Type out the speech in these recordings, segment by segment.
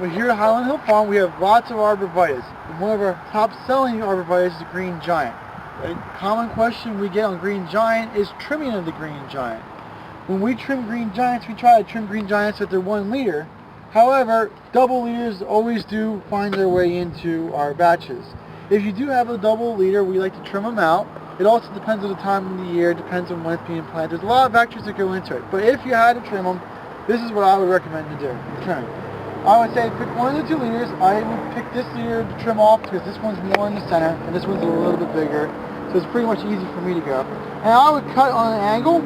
But here at Highland Hill Farm, we have lots of arborvitaes. And one of our top-selling arborvitaes is the green giant. A common question we get on green giant is trimming of the green giant. When we trim green giants, we try to trim green giants at their 1 liter. However, double liters always do find their way into our batches. If you do have a double liter, we like to trim them out. It also depends on the time of the year, depends on when it's being planted. There's a lot of factors that go into it. But if you had to trim them, this is what I would recommend to do. Trim. I would say pick one of the 2 liters. I would pick this liter to trim off because this one's more in the center and this one's a little bit bigger. So it's pretty much easy for me to go. And I would cut on an angle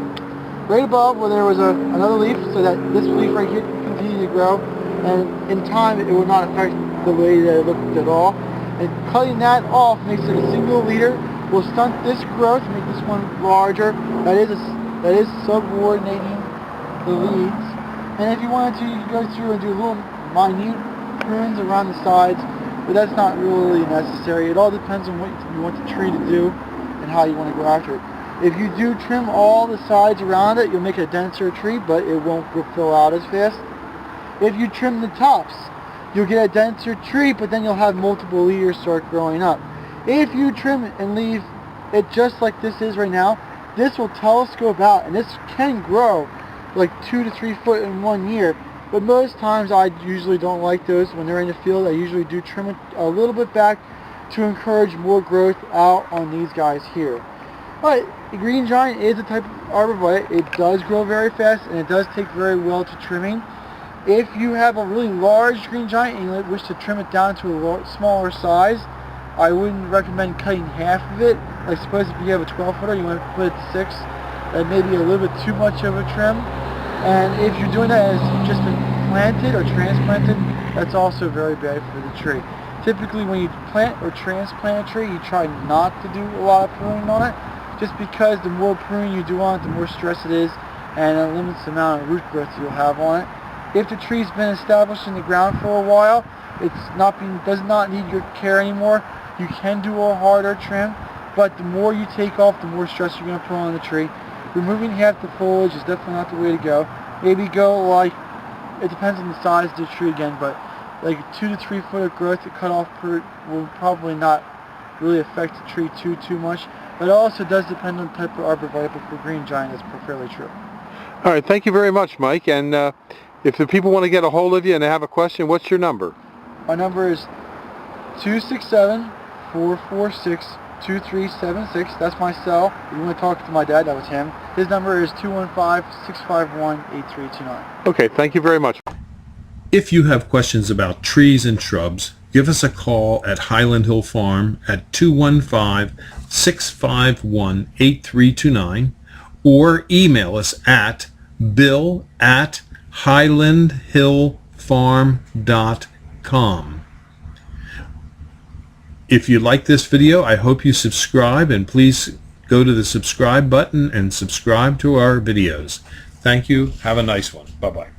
right above where there was another leaf so that this leaf right here can continue to grow. And in time it would not affect the way that it looked at all. And cutting that off makes it a single liter. Will stunt this growth, make this one larger. That is subordinating the leads. And if you wanted to, you could go through and do little minute prunes around the sides, but that's not really necessary. It all depends on what you want the tree to do and how you want to go after it. If you do trim all the sides around it, you'll make a denser tree, but it won't fill out as fast. If you trim the tops, you'll get a denser tree, but then you'll have multiple leaves start growing up. If you trim it and leave it just like this is right now, this will telescope out, and this can grow like 2 to 3 foot in 1 year. But most times I usually don't like those. When they're in the field, I usually do trim it a little bit back to encourage more growth out on these guys here. But the green giant is a type of arborvitae. It does grow very fast, and it does take very well to trimming. If you have a really large green giant and you wish to trim it down to a smaller size, I wouldn't recommend cutting half of it. I suppose if you have a 12-footer, you want to put it to 6. That may be a little bit too much of a trim. And if you're doing that as just been planted or transplanted, that's also very bad for the tree. Typically when you plant or transplant a tree, you try not to do a lot of pruning on it, just because the more pruning you do on it, the more stress it is, and it limits the amount of root growth you'll have on it. If the tree's been established in the ground for a while, does not need your care anymore. You can do a harder trim, but the more you take off, the more stress you're going to put on the tree. Removing half the foliage is definitely not the way to go. Maybe go like, it depends on the size of the tree again, but like 2 to 3 foot of growth to cut off will probably not really affect the tree too much. But it also does depend on the type of arborvitae, but for green giant that's fairly true. All right, thank you very much, Mike. And if the people want to get a hold of you and they have a question, what's your number? My number is 267-446-2376. That's my cell. If you want to talk to my dad, that was him. His number is 215-651-8329. Okay, thank you very much. If you have questions about trees and shrubs, give us a call at Highland Hill Farm at 215-651-8329 or email us at bill@highlandhillfarm.com. If you like this video, I hope you subscribe, and please go to the subscribe button and subscribe to our videos. Thank you. Have a nice one. Bye-bye.